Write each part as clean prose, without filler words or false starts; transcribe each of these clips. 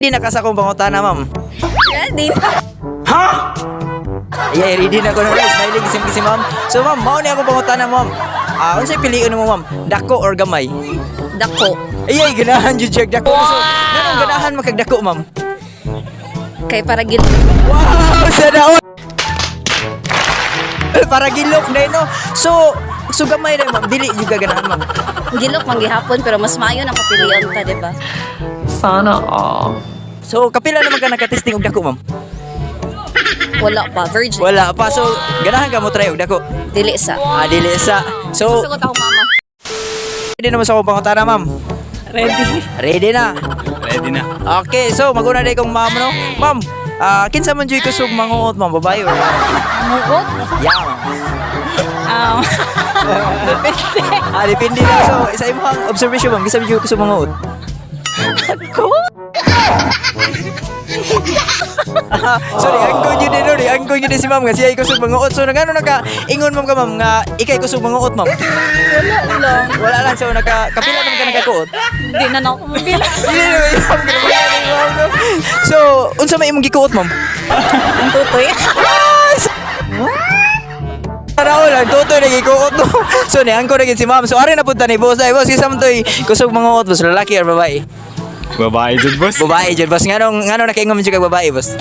Di nakasa kong pangutana, ma'am. Ready na. Ha? Yeah, ready na ko na rin. Smiling kisim-kisim, ma'am. So, ma'am, mao ni akong pangutana, ma'am. Unsay piliin mo, ma'am? Dako or gamay? Dako. Ay, ganahan jud check dako. So, ganun ganahan makagdako, ma'am. Kay para gil. Wow, sana all. Para gilok na no. So gamay na, ma'am. Dili juga ganahan, ma'am. Gilok man gihapon pero mas maayo ang papilian ta, di ba? Sana all. So, kapila naman ka nakatesting og dako, ma'am? Wala pa, virgin. Wala pa. So, ganahan ka mo try og dako. Dili sa. Dili sa. So, Sugot ako, mama. ready naman sa akong pangutana, ma'am. Ready. Ready na. Ready na. Okay, so maguna day kong ma'am, no? Ma'am, kinsa man joy kusog manguot, ma'am, babae or Mugot? yeah. Depende. Depende na. So, isa imong observation, ma'am, kinsa man joy kusog manguot? Ako? Sorry, angko yun din si ma'am nga siya kusog manguot. So, nagano ingon ma'am ka, ma'am, nga ikay kusog manguot, ma'am? Wala lang. Wala lang. So, kapila naman ka nagkakuot? Hindi na ako mabila. So, unsa may imong gikuot, ma'am? Ang tutoy. Taraw lang, tutoy na gikuot, no? So, niangko na gid si ma'am. So, ari na punta ni boss. Ay, boss, isa man to'y kusog manguot, boss. Lalaki or babae? Babae dyan, boss. Babae dyan, boss. Ngano nakaingon mo dyan kag babae, boss?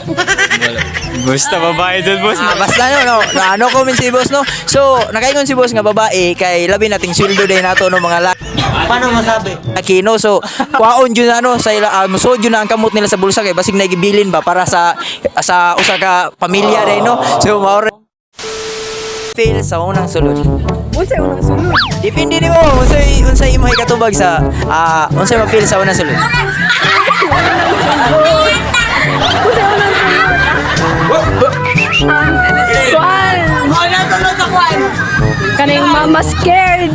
Basta babae dyan, boss. Basta ano comment si boss, no? So, nakaingon si boss nga babae, kay labi nating sweldo day nato, no, mga Paano masabi? laki, no? So, kwaon yun, sa musod yun na ang kamot nila sa bulsa, kay basig nagibilin ba para sa usa ka pamilya day, no? So, maura fail sa unang sulod. Unsay unang sulod? Depende nimo unsay imong ikatubag sa unsay ma-fail sa unang sulod. Kaning mama scared.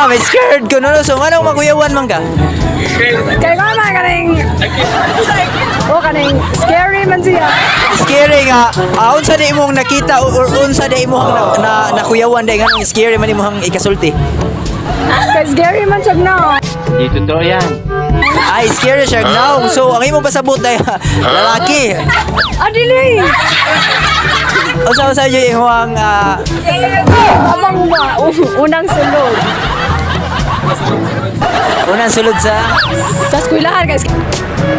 May scared ko, no? So, anong maguyawan man ka? Kay mama kaning kaning scary man siya. Scary nga. Unsa di imong nakita or unsa di imong nakuyawan day nganong scary man imong ikasulti? Kay scary man siya no. Hindi totoo yan. Ay, scary siya now. So, ang imong pasabot day lalaki. Adili. Unsa yung imong Amang ba unang sulod. unang sulod sa Sa eskwelahan guys.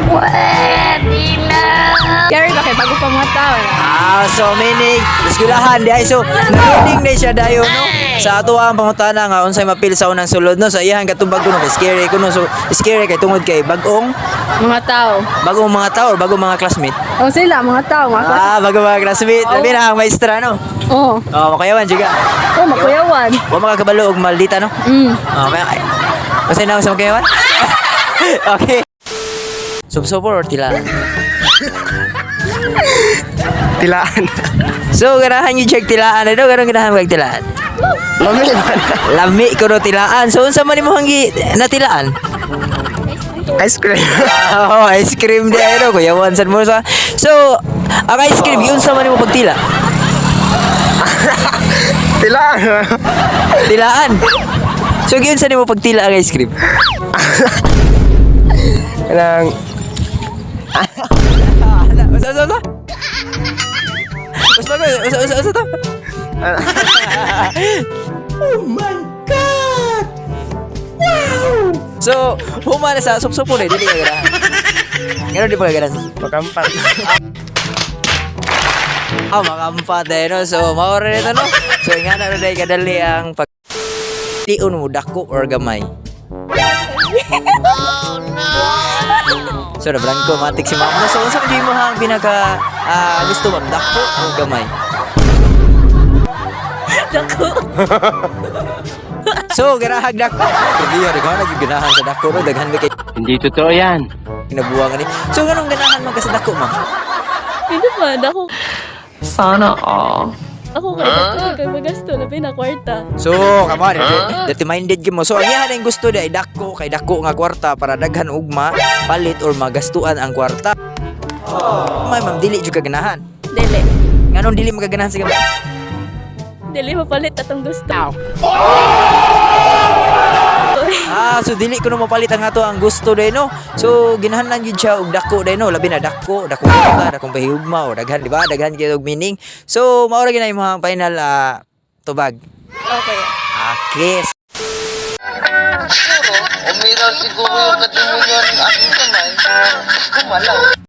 Pwede na. Scary ba kay bago pa mga tao? so meaning eskwelahan di ay so narinig na siya dayo, no? Sa ato ang pangutana nga unsay mapil sa unang sulod, no? Sa iyang katubag kuno kay scary kuno. So scary kay tungod kay bagong Mga tao. mga tao or bagong mga classmate. O sila, mga tao, mga klase. Bagong mga classmate. Labi na ang maestra, no? Oo. Makayawan juga. Oh, makuyawan. Wa makakabalo og maldita, no? Okay. Masay na ako sa makayawan? Okay. Subsupor or tilaan? Tilaan. So, ganahan yung check tilaan. Ano? Ganun ganahan mag tilaan? Lami man. Lami ko no tilaan. So, unsa man imong na tilaan? Ice cream. Ice cream di ay no. Kuyawan san mo sa. So, ang ice cream, yun sa man imong pagtila? Tilaan. Tilaan. So, yun sa imong pagtila ang ice cream? Kanang... Usa. Mas bago, usa to. Oh my God! Wow! So, humana sa sup-supo na, dili ka ganahan. Gano'n di pa ka ganahan? Makampat. Makampat eh, no? So, maura nito, no? So, nga na rin kadali ang liun mo, dako or gamay? Oh, no! So, nabrangko, matik si mama. So, unsa di mo hang pinaka gusto mo, dako o gamay? Dako. So, garahag dako. Hindi yun, ikaw nagiganahan sa dako, no? Daghan mo kay Hindi totoo yan. kinabuang ni. So, ganong ganahan mo ka sa dako, ma'am? Hindi pa, dako. Sana all. Ako kay dako, kay magasto, labi na kwarta. So, come on, dirty minded gyud mo. So, ang iyan ang gusto day dako kay dako nga kwarta para daghan ugma palit or magastuan ang kwarta. May ma'am dili jud ka ganahan. Dili. Nganon dili magaganahan sa gamay? Dili mapalit atong gusto. So dili ko no mapalit ang ato ang gusto day no. So ginahanlan gyud siya og dako day no, labi na dako ta, dakong pahigugma o daghan di ba? Daghan gyud og meaning. So mao ra gyud ang mga final tubag. Okay. Okay. Umiral siguro yung katimunyan aking kamay. Kumalaw.